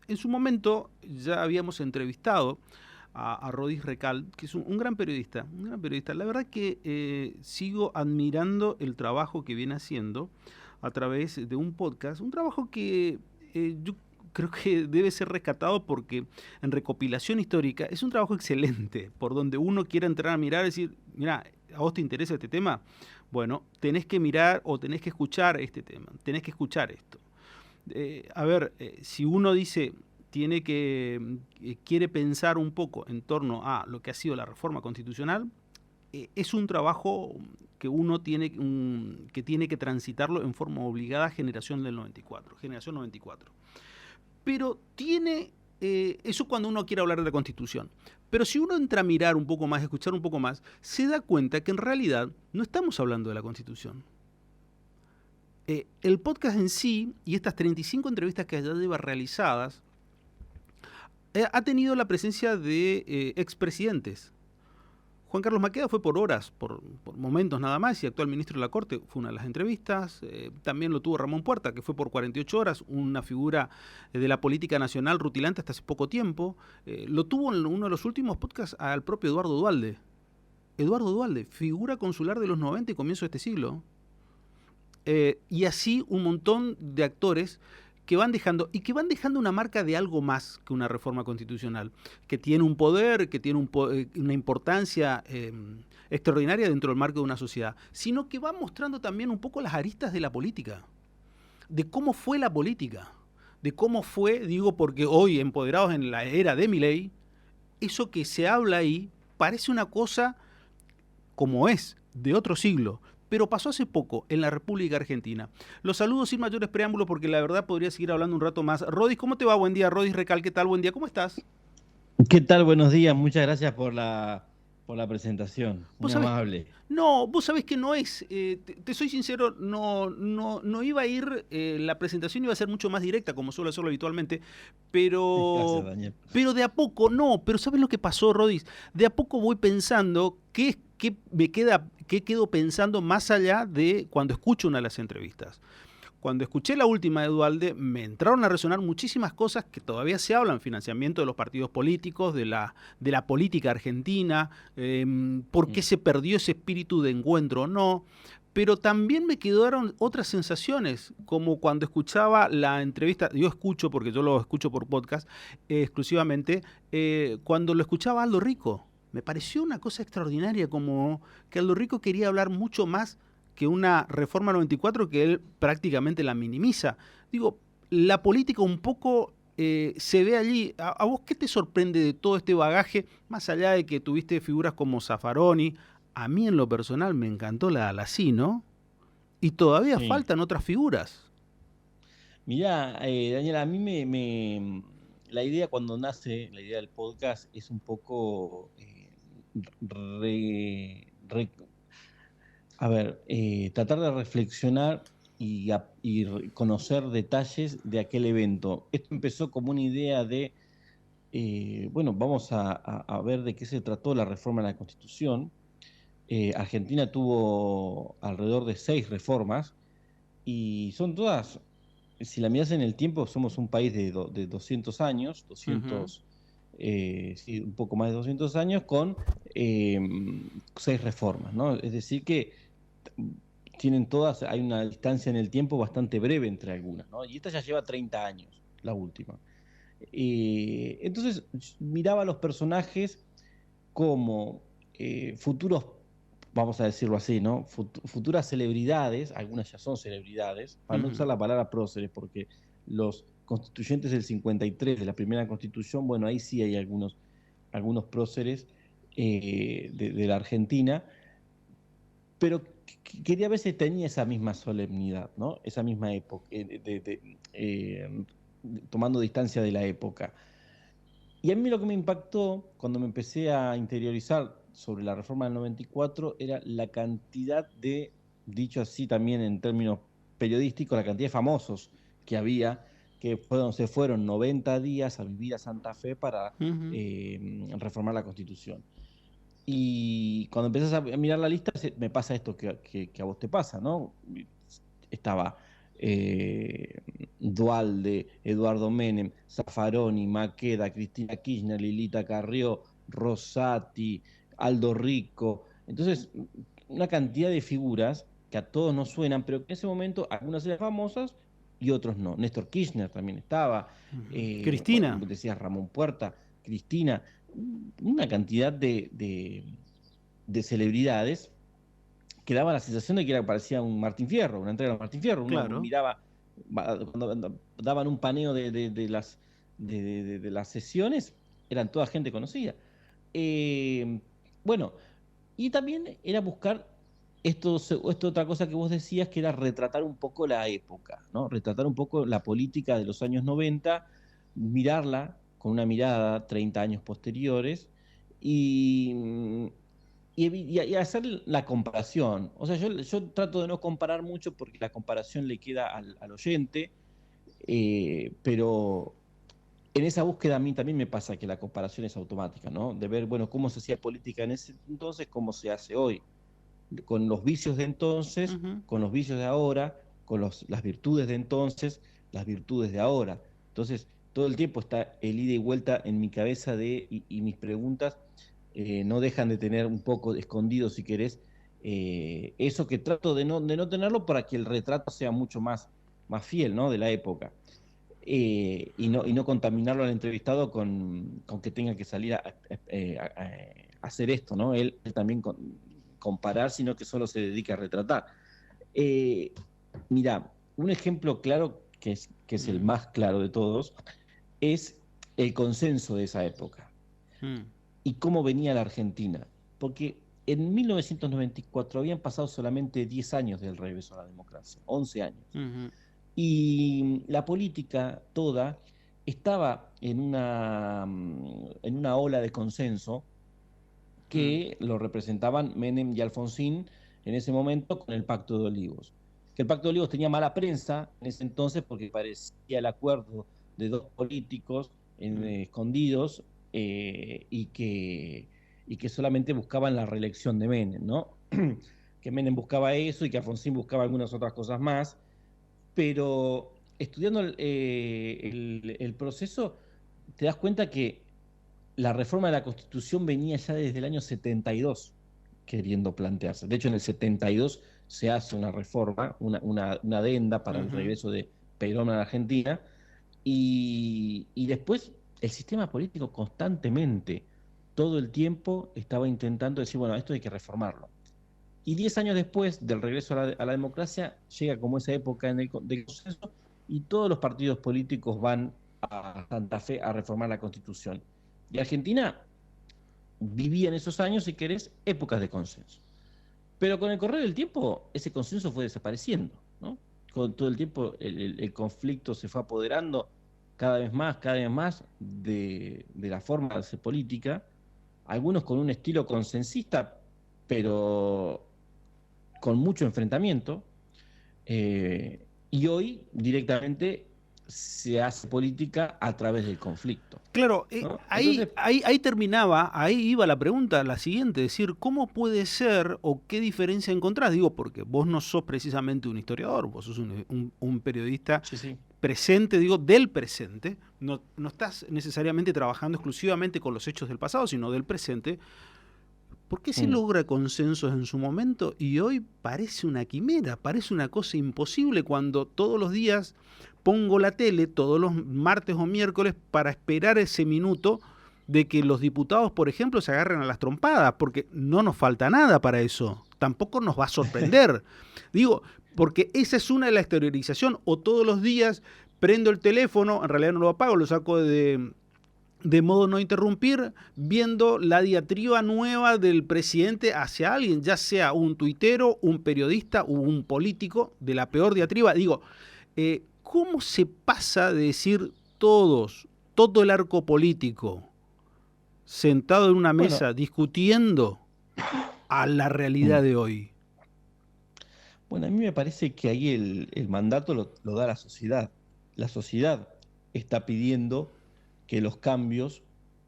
En su momento ya habíamos entrevistado a Rodis Recal, que es un gran periodista, un gran periodista. La verdad que sigo admirando el trabajo que viene haciendo a través de un podcast, un trabajo que yo creo que debe ser rescatado porque en recopilación histórica es un trabajo excelente, por donde uno quiera entrar a mirar y decir, mira, ¿a vos te interesa este tema? Bueno, tenés que mirar o tenés que escuchar este tema, tenés que escuchar esto. Si uno dice, quiere pensar un poco en torno a lo que ha sido la reforma constitucional, es un trabajo que uno tiene que transitarlo en forma obligada generación del 94, generación 94. Pero eso cuando uno quiere hablar de la Constitución. Pero si uno entra a mirar un poco más, escuchar un poco más, se da cuenta que en realidad no estamos hablando de la Constitución. El podcast en sí y estas 35 entrevistas que ya lleva realizadas ha tenido la presencia de expresidentes. Juan Carlos Maqueda fue por horas, por momentos nada más, y actual ministro de la Corte fue una de las entrevistas. También lo tuvo Ramón Puerta, que fue por 48 horas, una figura de la política nacional rutilante hasta hace poco tiempo. Lo tuvo en uno de los últimos podcasts al propio Eduardo Duhalde. Eduardo Duhalde, figura consular de los 90 y comienzo de este siglo. Y así un montón de actores que van dejando una marca de algo más que una reforma constitucional, que tiene un poder, que tiene una importancia extraordinaria dentro del marco de una sociedad, sino que va mostrando también un poco las aristas de la política, de cómo fue la política, de cómo fue, digo porque hoy empoderados en la era de Milei, eso que se habla ahí parece una cosa como es, de otro siglo, pero pasó hace poco en la República Argentina. Los saludo sin mayores preámbulos porque la verdad podría seguir hablando un rato más. Rodis, ¿cómo te va? Buen día. Rodis Recal, ¿qué tal? Buen día, ¿cómo estás? ¿Qué tal? Buenos días, muchas gracias por la presentación, Vos muy sabés, amable. no, vos sabés que no es, te soy sincero, no iba a ir, la presentación iba a ser mucho más directa, como suelo hacerlo habitualmente, Gracias, pero, Daniel. pero de a poco, no, pero ¿sabes lo que pasó, Rodis? De a poco voy pensando qué quedo pensando más allá de cuando escucho una de las entrevistas. Cuando escuché la última de Dualde, me entraron a resonar muchísimas cosas que todavía se hablan: financiamiento de los partidos políticos, de la política argentina, por qué Mm. se perdió ese espíritu de encuentro o no. Pero también me quedaron otras sensaciones, como cuando escuchaba la entrevista, yo escucho, porque yo lo escucho por podcast exclusivamente, cuando lo escuchaba Aldo Rico. Me pareció una cosa extraordinaria, como que Aldo Rico quería hablar mucho más que una reforma 94 que él prácticamente la minimiza. Digo, la política un poco se ve allí. ¿A vos qué te sorprende de todo este bagaje? Más allá de que tuviste figuras como Zaffaroni, a mí en lo personal me encantó la Alacino y todavía Sí. faltan otras figuras. Mirá, Daniel, a mí la idea cuando nace, la idea del podcast es un poco tratar de reflexionar y conocer detalles de aquel evento. Esto empezó como una idea de, bueno, vamos a ver de qué se trató la reforma de la Constitución. Argentina tuvo alrededor de 6 reformas y son todas, si la miras en el tiempo, somos un país de 200 años, Ujú. sí, un poco más de 200 años, con eh, 6 reformas, ¿no? Es decir, que tienen todas, hay una distancia en el tiempo bastante breve entre algunas, ¿no? Y esta ya lleva 30 años, la última. Entonces, miraba a los personajes como futuros, vamos a decirlo así, ¿no? Futuras celebridades, algunas ya son celebridades, para no usar Ujú. la palabra próceres, porque los constituyentes del 53 de la primera constitución, bueno, ahí sí hay algunos próceres de la Argentina, pero quería ver si tenía esa misma solemnidad, ¿no? Esa misma época, tomando distancia de la época. Y a mí lo que me impactó cuando me empecé a interiorizar sobre la reforma del 94 era la cantidad de, dicho así también en términos periodísticos, la cantidad de famosos que había, se fueron 90 días a vivir a Santa Fe para Ujú. reformar la Constitución. Y cuando empezás a mirar la lista, me pasa esto que a vos te pasa, ¿no? Estaba Duhalde, Eduardo Menem, Zaffaroni, Maqueda, Cristina Kirchner, Lilita Carrió, Rosati, Aldo Rico. Entonces, una cantidad de figuras que a todos nos suenan, pero que en ese momento algunas eran famosas y otros no. Néstor Kirchner también estaba, bueno, Cristina. como decías, Ramón Puerta, Cristina, una cantidad de celebridades que daba la sensación de que parecía un Martín Fierro, una entrega de Martín Fierro. Uno Claro. miraba, cuando daban un paneo de las sesiones, eran toda gente conocida. Eh, bueno, y también era buscar esto otra cosa que vos decías, que era retratar un poco la época, ¿no? Retratar un poco la política de los años 90, mirarla con una mirada 30 años posteriores y, y hacer la comparación. O sea, yo trato de no comparar mucho porque la comparación le queda al oyente, pero en esa búsqueda a mí también me pasa que la comparación es automática, ¿no? De ver, bueno, cómo se hacía política en ese entonces, cómo se hace hoy, con los vicios de entonces, Ujú. con los vicios de ahora, con las virtudes de entonces, las virtudes de ahora. Entonces, todo el tiempo está el ida y vuelta en mi cabeza y mis preguntas no dejan de tener un poco escondido, si querés, eso que trato de no tenerlo para que el retrato sea mucho más fiel, ¿no? De la época. Y no contaminarlo al entrevistado con que tenga que salir a hacer esto, ¿no? Él también comparar, sino que solo se dedica a retratar. Eh, Mira, un ejemplo claro, que es el Mm, más claro de todos, es el consenso de esa época mm, y cómo venía la Argentina. Porque en 1994 habían pasado solamente 10 años del regreso a la democracia, 11 años. ujú, Y la política toda estaba en una ola de consenso mm. que lo representaban Menem y Alfonsín en ese momento con el Pacto de Olivos. Que el Pacto de Olivos tenía mala prensa en ese entonces porque parecía el acuerdo de dos políticos Mm. escondidos, y que solamente buscaban la reelección de Menem, ¿no? Que Menem buscaba eso y que Alfonsín buscaba algunas otras cosas más, pero estudiando el proceso, te das cuenta que la reforma de la Constitución venía ya desde el año 72 queriendo plantearse. De hecho, en el 72 se hace una reforma, una adenda para el Ujú. regreso de Perón a la Argentina, y después el sistema político constantemente, todo el tiempo, estaba intentando decir, bueno, esto hay que reformarlo. Y 10 años después del regreso a la democracia, llega como esa época del consenso y todos los partidos políticos van a Santa Fe a reformar la Constitución. Y Argentina vivía en esos años, si querés, épocas de consenso. Pero con el correr del tiempo, ese consenso fue desapareciendo, ¿no? Con todo el tiempo el conflicto se fue apoderando cada vez más de la forma de hacer política, algunos con un estilo consensista, pero con mucho enfrentamiento, y hoy directamente se hace política a través del conflicto, Claro, ¿no? ahí, Entonces, ahí terminaba, ahí iba la pregunta, la siguiente, decir, ¿cómo puede ser o qué diferencia encontrás? Digo, porque vos no sos precisamente un historiador, vos sos un periodista sí, sí. presente, digo, del presente, no estás necesariamente trabajando exclusivamente con los hechos del pasado, sino del presente. ¿Por qué se Mm. logra consensos en su momento y hoy parece una quimera, parece una cosa imposible cuando todos los días pongo la tele, todos los martes o miércoles, para esperar ese minuto de que los diputados, por ejemplo, se agarren a las trompadas, porque no nos falta nada para eso, tampoco nos va a sorprender. Digo, porque esa es una de la exteriorización, o todos los días prendo el teléfono, en realidad no lo apago, lo saco de modo no interrumpir, viendo la diatriba nueva del presidente hacia alguien, ya sea un tuitero, un periodista o un político, de la peor diatriba. Digo, ¿cómo se pasa de decir todos, todo el arco político, sentado en una Bueno, mesa discutiendo, a la realidad mm. de hoy? Bueno, a mí me parece que ahí el mandato lo da la sociedad. La sociedad está pidiendo que los cambios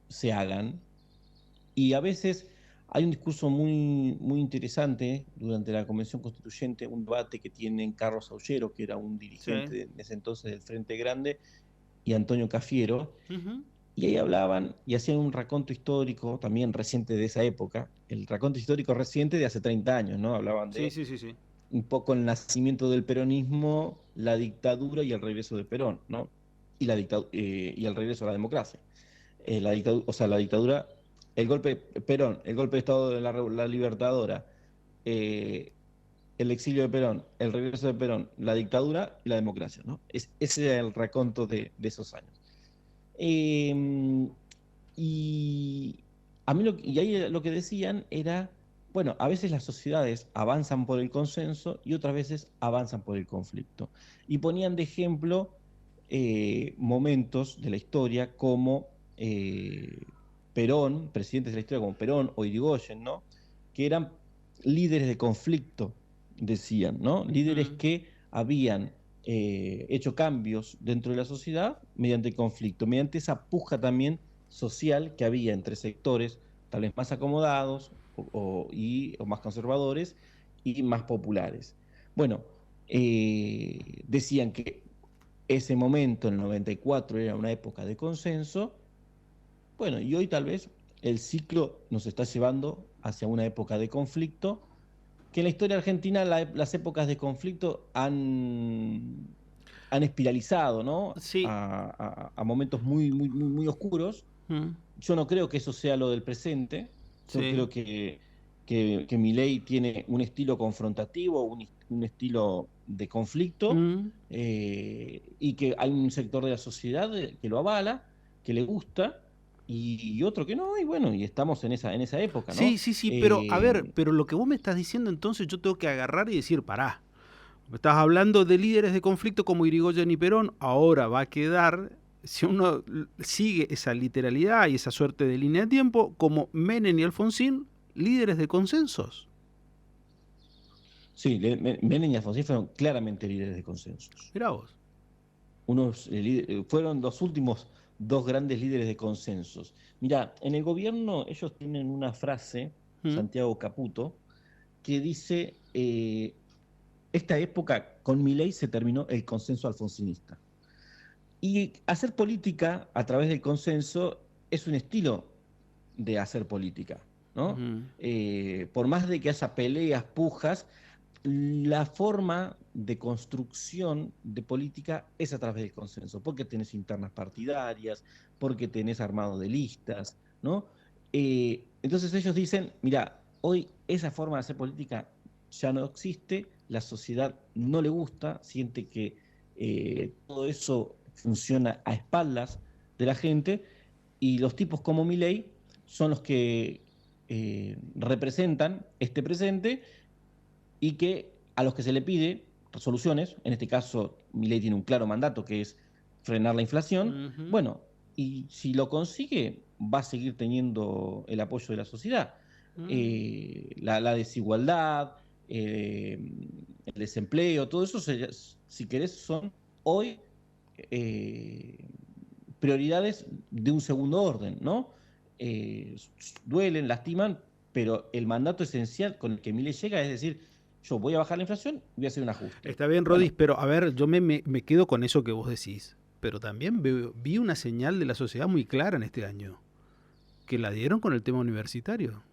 se hagan, y a veces Hay un discurso muy, muy interesante durante la Convención Constituyente, un debate que tienen Carlos Aullero, que era un Sí. dirigente en ese entonces del Frente Grande, y Antonio Cafiero, Ujú. y ahí hablaban y hacían un raconto histórico también reciente de esa época, el raconto histórico reciente de hace 30 años, ¿no? Hablaban Sí, de sí, sí, sí. un poco el nacimiento del peronismo, la dictadura y el regreso de Perón, ¿no? Y el regreso a la democracia. O sea, la dictadura, el golpe, Perón, el golpe de Estado de la Libertadora, eh, el exilio de Perón, el regreso de Perón, la dictadura y la democracia, ¿no? Ese era el raconto de esos años. Eh, y y ahí lo que decían era, bueno, a veces las sociedades avanzan por el consenso y otras veces avanzan por el conflicto. Y ponían de ejemplo momentos de la historia como Perón, presidentes de la historia como Perón o Irigoyen, ¿no? Que eran líderes de conflicto, decían, ¿no? Líderes Mm. que habían hecho cambios dentro de la sociedad mediante el conflicto, mediante esa puja también social que había entre sectores tal vez más acomodados o más conservadores y más populares. Bueno, decían que ese momento, en el 94, era una época de consenso. Bueno, y hoy tal vez el ciclo nos está llevando hacia una época de conflicto, que en la historia argentina las épocas de conflicto han espiralizado, ¿no? Sí. A momentos muy, muy, muy, muy oscuros. Mm. Yo no creo que eso sea lo del presente. Yo Sí. creo que Milei tiene un estilo confrontativo, un estilo de conflicto, Mm. y que hay un sector de la sociedad que lo avala, que le gusta, y otro que no, y bueno, y estamos en esa época, Sí, ¿no? sí, sí, pero a ver, pero lo que vos me estás diciendo entonces yo tengo que agarrar y decir, pará. Me estás hablando de líderes de conflicto como Irigoyen y Perón, ahora va a quedar, si uno sigue esa literalidad y esa suerte de línea de tiempo, como Menem y Alfonsín, líderes de consensos. Sí, Menem y Alfonsín fueron claramente líderes de consensos. Mirá vos. Fueron los últimos dos grandes líderes de consensos. Mira, en el gobierno ellos tienen una frase, ¿Mm? Santiago Caputo, que dice, esta época con Milei se terminó el consenso alfonsinista. Y hacer política a través del consenso es un estilo de hacer política, ¿no? Mm. Por más de que haya peleas, pujas, la forma de construcción de política es a través del consenso, porque tenés internas partidarias, porque tenés armado de listas, ¿no? Entonces ellos dicen, mira, hoy esa forma de hacer política ya no existe, la sociedad no le gusta, siente que todo eso funciona a espaldas de la gente, y los tipos como Milei son los que representan este presente y que a los que se le pide soluciones, en este caso Milei tiene un claro mandato que es frenar la inflación, Ujú. bueno, y si lo consigue va a seguir teniendo el apoyo de la sociedad. Mm. La desigualdad, el desempleo, todo eso, si querés, son hoy eh, prioridades de un segundo orden, ¿no? Eh, Duelen, lastiman, pero el mandato esencial con el que Milei llega es decir, yo voy a bajar la inflación y voy a hacer un ajuste. Está bien, Rodis, Bueno, pero a ver, yo me quedo con eso que vos decís. Pero también vi una señal de la sociedad muy clara en este año, que la dieron con el tema universitario.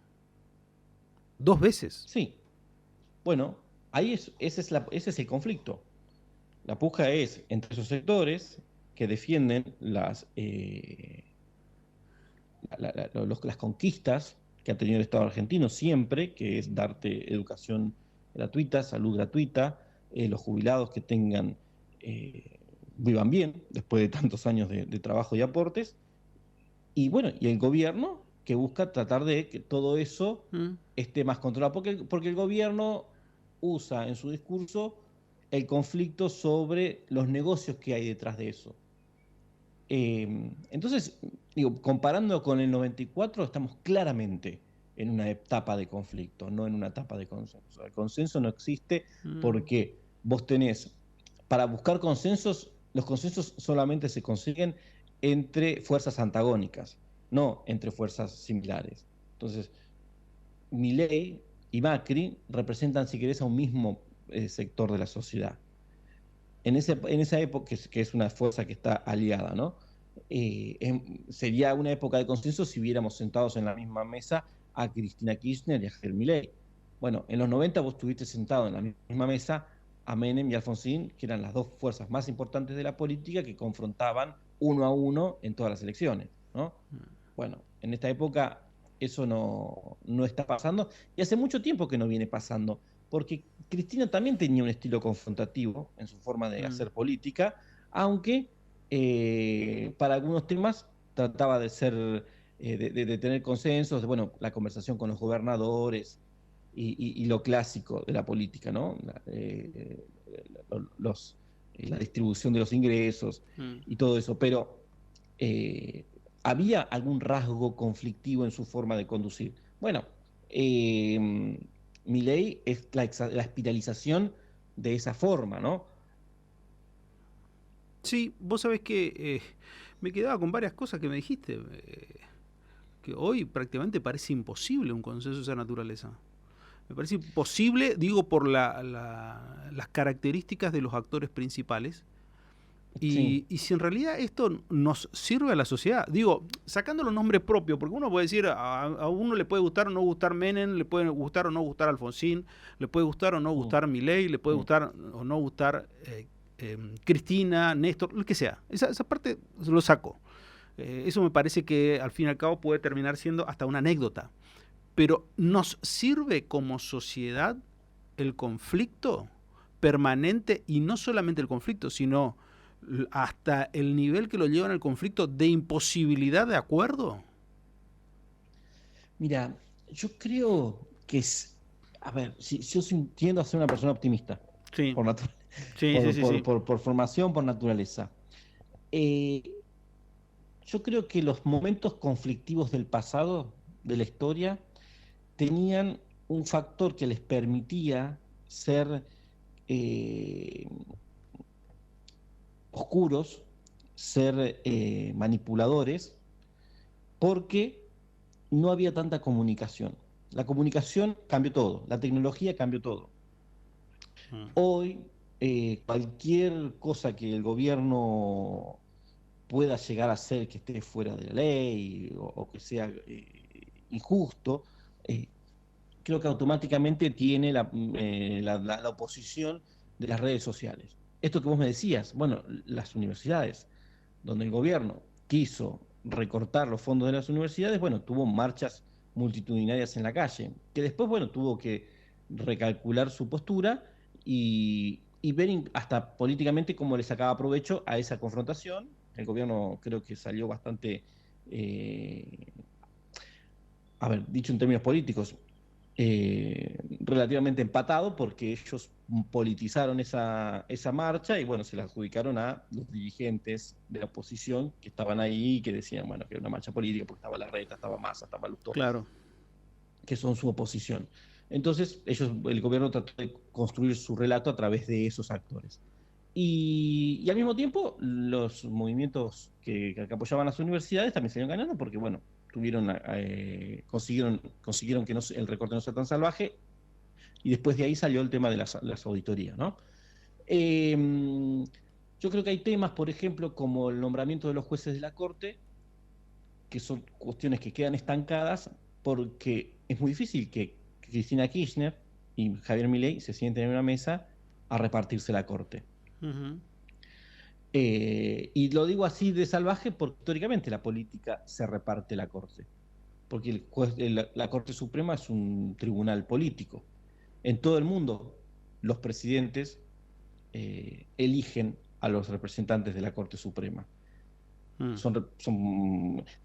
Dos veces. sí, bueno, ahí ese es el conflicto. La puja es entre esos sectores que defienden las conquistas que ha tenido el Estado argentino siempre, que es darte educación gratuita, salud gratuita, los jubilados que tengan, vivan bien después de tantos años de trabajo y aportes, y bueno, y el gobierno que busca tratar de que todo eso Mm. esté más controlado, porque el gobierno usa en su discurso el conflicto sobre los negocios que hay detrás de eso. Entonces, digo, comparando con el 94, estamos claramente en una etapa de conflicto, no en una etapa de consenso. El consenso no existe Mm. porque vos tenés, para buscar consensos, los consensos solamente se consiguen entre fuerzas antagónicas, no entre fuerzas similares. Entonces, Milei y Macri representan, si querés, a un mismo sector de la sociedad. En esa época, que es una fuerza que está aliada, ¿no? Sería una época de consenso si hubiéramos sentados en la misma mesa a Cristina Kirchner y a Javier Milei. Bueno, en los 90 vos estuviste sentado en la misma mesa a Menem y Alfonsín, que eran las dos fuerzas más importantes de la política que confrontaban uno a uno en todas las elecciones, ¿no? Bueno, en esta época eso no está pasando y hace mucho tiempo que no viene pasando, porque Cristina también tenía un estilo confrontativo en su forma de hacer política, aunque para algunos temas trataba de ser, de tener consensos, bueno, la conversación con los gobernadores y lo clásico de la política, ¿no? La distribución de los ingresos y todo eso, pero ¿había algún rasgo conflictivo en su forma de conducir? Bueno, Milei es la espiralización de esa forma, ¿no? Sí, vos sabés que me quedaba con varias cosas que me dijiste, que hoy prácticamente parece imposible un consenso de esa naturaleza. Me parece imposible, digo, por las características de los actores principales. Sí. Y si en realidad esto nos sirve a la sociedad, digo, sacando los nombres propios, porque uno puede decir, a uno le puede gustar o no gustar Menem, le puede gustar o no gustar Alfonsín, le puede gustar o no gustar Milei, le puede gustar o no gustar Cristina, Néstor, lo que sea. Esa parte lo saco. Eso me parece que al fin y al cabo puede terminar siendo hasta una anécdota. Pero ¿nos sirve como sociedad el conflicto permanente? Y no solamente el conflicto, sino hasta el nivel que lo llevan al conflicto de imposibilidad de acuerdo. Mira, yo creo que es, a ver, si yo tiendo a ser una persona optimista, Sí, por, sí, sí, sí, sí. por formación, por naturaleza. Eh, yo creo que los momentos conflictivos del pasado, de la historia, tenían un factor que les permitía ser eh, oscuros, ser manipuladores, porque no había tanta comunicación. La comunicación cambió todo, la tecnología cambió todo. Hoy, cualquier cosa que el gobierno pueda llegar a ser que esté fuera de la ley o que sea injusto, eh, creo que automáticamente tiene la oposición de las redes sociales. Esto que vos me decías, bueno, las universidades, donde el gobierno quiso recortar los fondos de las universidades, bueno, tuvo marchas multitudinarias en la calle, que después, bueno, tuvo que recalcular su postura y ver hasta políticamente cómo le sacaba provecho a esa confrontación. El gobierno creo que salió bastante, a ver, dicho en términos políticos, relativamente empatado porque ellos politizaron esa marcha y bueno, se la adjudicaron a los dirigentes de la oposición que estaban ahí y que decían, bueno, que era una marcha política porque estaba Larreta, estaba Massa, estaba Lustó, Claro. que son su oposición. Entonces, el gobierno trató de construir su relato a través de esos actores. Y al mismo tiempo, los movimientos que apoyaban las universidades también salieron ganando porque, bueno, consiguieron que el recorte no sea tan salvaje y después de ahí salió el tema de las auditorías, ¿no? Yo creo que hay temas, por ejemplo, como el nombramiento de los jueces de la Corte, que son cuestiones que quedan estancadas porque es muy difícil que Cristina Kirchner y Javier Milei se sienten en una mesa a repartirse la Corte. Y lo digo así de salvaje porque históricamente la política se reparte la Corte, porque la Corte Suprema es un tribunal político. En todo el mundo, los presidentes eligen a los representantes de la Corte Suprema.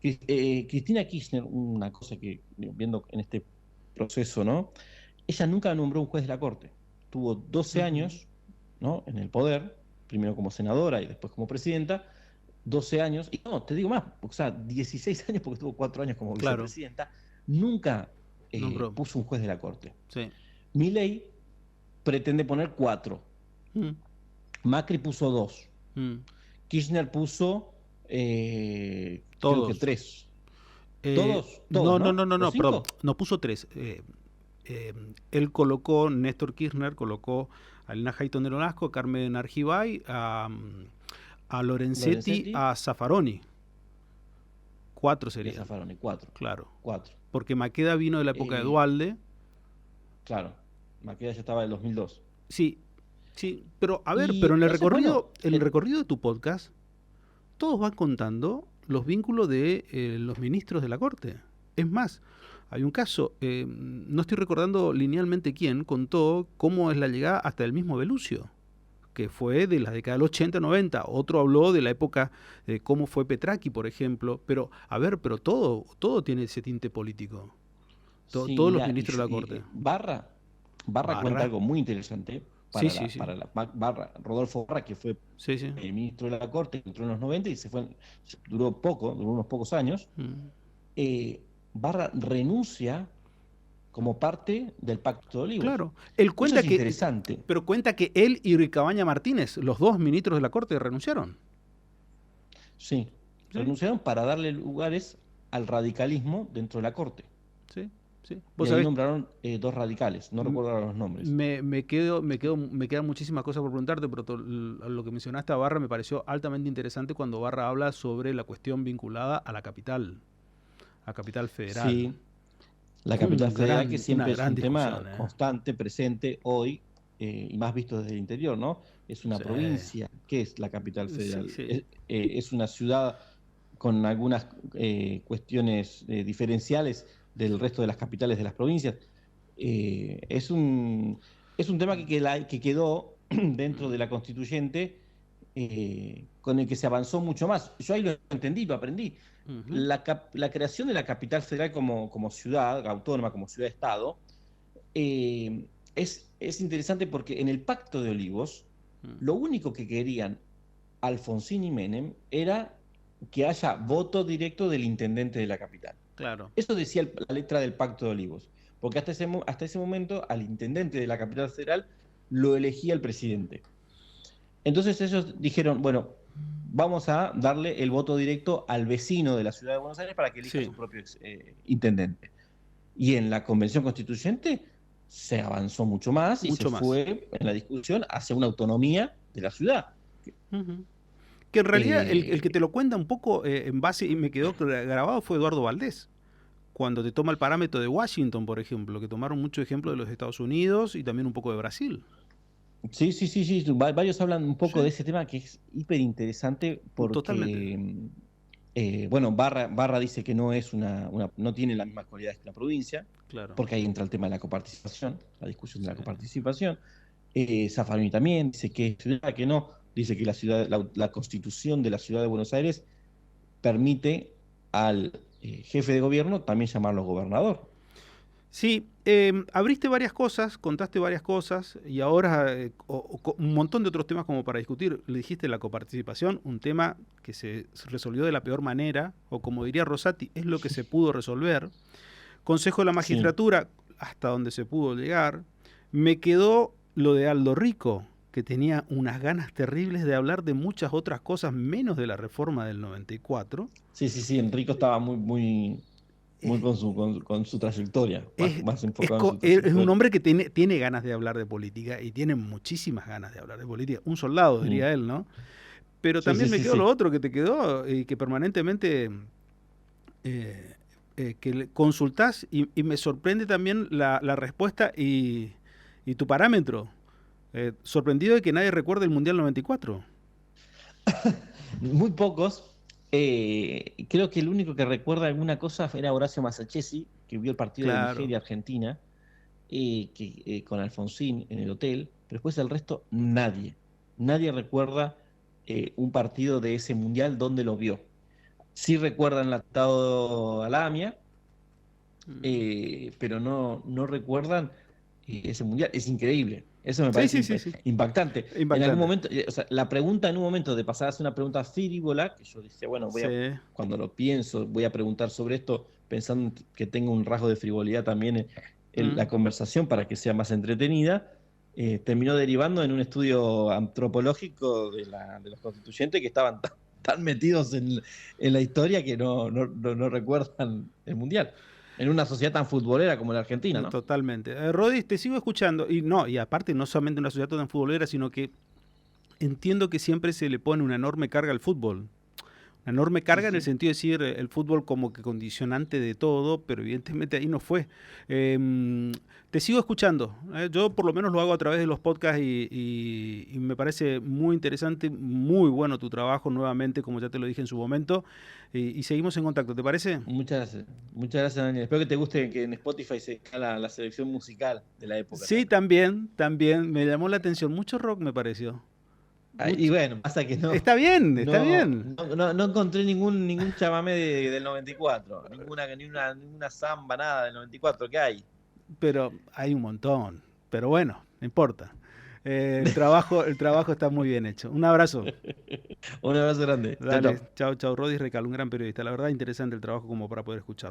Cristina Kirchner, una cosa que viendo en este proceso, ¿no? Ella nunca nombró un juez de la Corte. Tuvo 12 años, ¿no?, en el poder, primero como senadora y después como presidenta, 12 años, y no, te digo más, o sea, 16 años porque estuvo 4 años como vicepresidenta, nunca puso un juez de la Corte. Sí. Milei pretende poner 4. Macri puso 2. Kirchner puso creo que 3. Todos, No, ¿no? no, ¿Los perdón, 5? no puso 3. él colocó, Néstor Kirchner colocó a Elena Hayton de Nolasco, a Carmen Argibay, a Lorenzetti, a Zaffaroni. 4 serían. Zaffaroni, 4. Claro. 4. Porque Maqueda vino de la época de Duhalde. Claro, Maqueda ya estaba en el 2002. Sí, pero a ver, pero en el recorrido, en el recorrido de tu podcast, todos van contando los vínculos de los ministros de la Corte. Es más, hay un caso, no estoy recordando linealmente quién, contó cómo es la llegada hasta el mismo Belluccio, que fue de la década del 80-90. Otro habló de la época de cómo fue Petracchi, por ejemplo. Pero, a ver, pero todo tiene ese tinte político. Todos los ministros de la Corte. Barra cuenta algo muy interesante para Rodolfo Barra, que fue el ministro de la Corte, que entró en los 90 y duró unos pocos años. Barra renuncia como parte del Pacto de Olivos. Claro, él cuenta eso es interesante. Pero cuenta que él y Cabaña Martínez, los dos ministros de la Corte, renunciaron. Sí, renunciaron para darle lugares al radicalismo dentro de la Corte. Sí. Y ahí nombraron 2 radicales, no recuerdo los nombres. Me quedan muchísimas cosas por preguntarte, pero lo que mencionaste a Barra me pareció altamente interesante cuando Barra habla sobre la cuestión vinculada a la capital federal. Sí, la capital federal, que siempre es un tema constante, presente hoy, y más visto desde el interior, ¿no? Es una provincia. ¿Qué es la capital federal? Es una ciudad con algunas cuestiones diferenciales del resto de las capitales de las provincias. Es un tema que quedó dentro de la constituyente, con el que se avanzó mucho más. Yo ahí lo entendí, lo aprendí. La creación de la capital federal como ciudad autónoma, como ciudad-estado, es interesante porque en el Pacto de Olivos, lo único que querían Alfonsín y Menem era que haya voto directo del intendente de la capital. Claro. Eso decía la letra del Pacto de Olivos, porque hasta ese momento al intendente de la capital federal lo elegía el presidente. Entonces ellos dijeron, bueno, vamos a darle el voto directo al vecino de la ciudad de Buenos Aires para que elija su propio intendente. Y en la Convención Constituyente se avanzó mucho más y fue en la discusión hacia una autonomía de la ciudad. Que en realidad el que te lo cuenta un poco en base, y me quedó grabado, fue Eduardo Valdés. Cuando te toma el parámetro de Washington, por ejemplo, que tomaron mucho ejemplo de los Estados Unidos y también un poco de Brasil. Sí. Varios hablan un poco de ese tema, que es hiper interesante porque, totalmente. Barra dice que no es no tiene las mismas cualidades que la provincia, claro, porque ahí entra el tema de la coparticipación, la discusión de la coparticipación. Zaffaroni también dice que es ciudad, que no, dice que la constitución de la ciudad de Buenos Aires permite al jefe de gobierno también llamarlo gobernador. Sí, abriste varias cosas, contaste varias cosas y ahora un montón de otros temas como para discutir. Le dijiste la coparticipación, un tema que se resolvió de la peor manera, o como diría Rosati, es lo que se pudo resolver. Consejo de la Magistratura, hasta donde se pudo llegar. Me quedó lo de Aldo Rico, que tenía unas ganas terribles de hablar de muchas otras cosas, menos de la reforma del 94. Sí, Enrico estaba muy con su trayectoria, más enfocado en su trayectoria. Es un hombre que tiene ganas de hablar de política y tiene muchísimas ganas de hablar de política. Un soldado, diría él, ¿no? Pero también me quedó lo otro que te quedó y que permanentemente que consultás y me sorprende también la respuesta y tu parámetro. Sorprendido de que nadie recuerde el Mundial 94. Muy pocos. Creo que el único que recuerda alguna cosa era Horacio Masachesi, que vio el partido de Nigeria-Argentina con Alfonsín en el hotel, pero después del resto nadie recuerda un partido de ese mundial donde lo vio. Sí recuerdan el atado a Lamia, pero no recuerdan ese mundial. Es increíble. Eso me parece impactante. En algún momento, la pregunta en un momento de pasar a hacer una pregunta frívola, que yo dije, bueno, cuando lo pienso, voy a preguntar sobre esto, pensando que tenga un rasgo de frivolidad también en la conversación para que sea más entretenida, terminó derivando en un estudio antropológico de los constituyentes que estaban tan metidos en la historia que no recuerdan el mundial. en una sociedad tan futbolera como la Argentina, ¿no? Totalmente. Rodis, te sigo escuchando. Y aparte, no solamente una sociedad tan futbolera, sino que entiendo que siempre se le pone una enorme carga al fútbol. Una enorme carga en el sentido de decir el fútbol como que condicionante de todo, pero evidentemente ahí no fue. Te sigo escuchando. Yo por lo menos lo hago a través de los podcasts y me parece muy interesante, muy bueno tu trabajo nuevamente, como ya te lo dije en su momento. Y seguimos en contacto, ¿te parece? Muchas gracias, Daniel. Espero que te guste que en Spotify se escala la selección musical de la época. Sí, también me llamó la atención. Mucho rock me pareció. Y bueno, pasa que no. Está bien, está bien. No encontré ningún chamamé del 94, ninguna samba, nada del 94, ¿qué hay? Pero hay un montón. Pero bueno, no importa. El trabajo está muy bien hecho. Un abrazo. Un abrazo grande. Dale, chao, chao. Rodis Recal, un gran periodista. La verdad, interesante el trabajo como para poder escucharlo.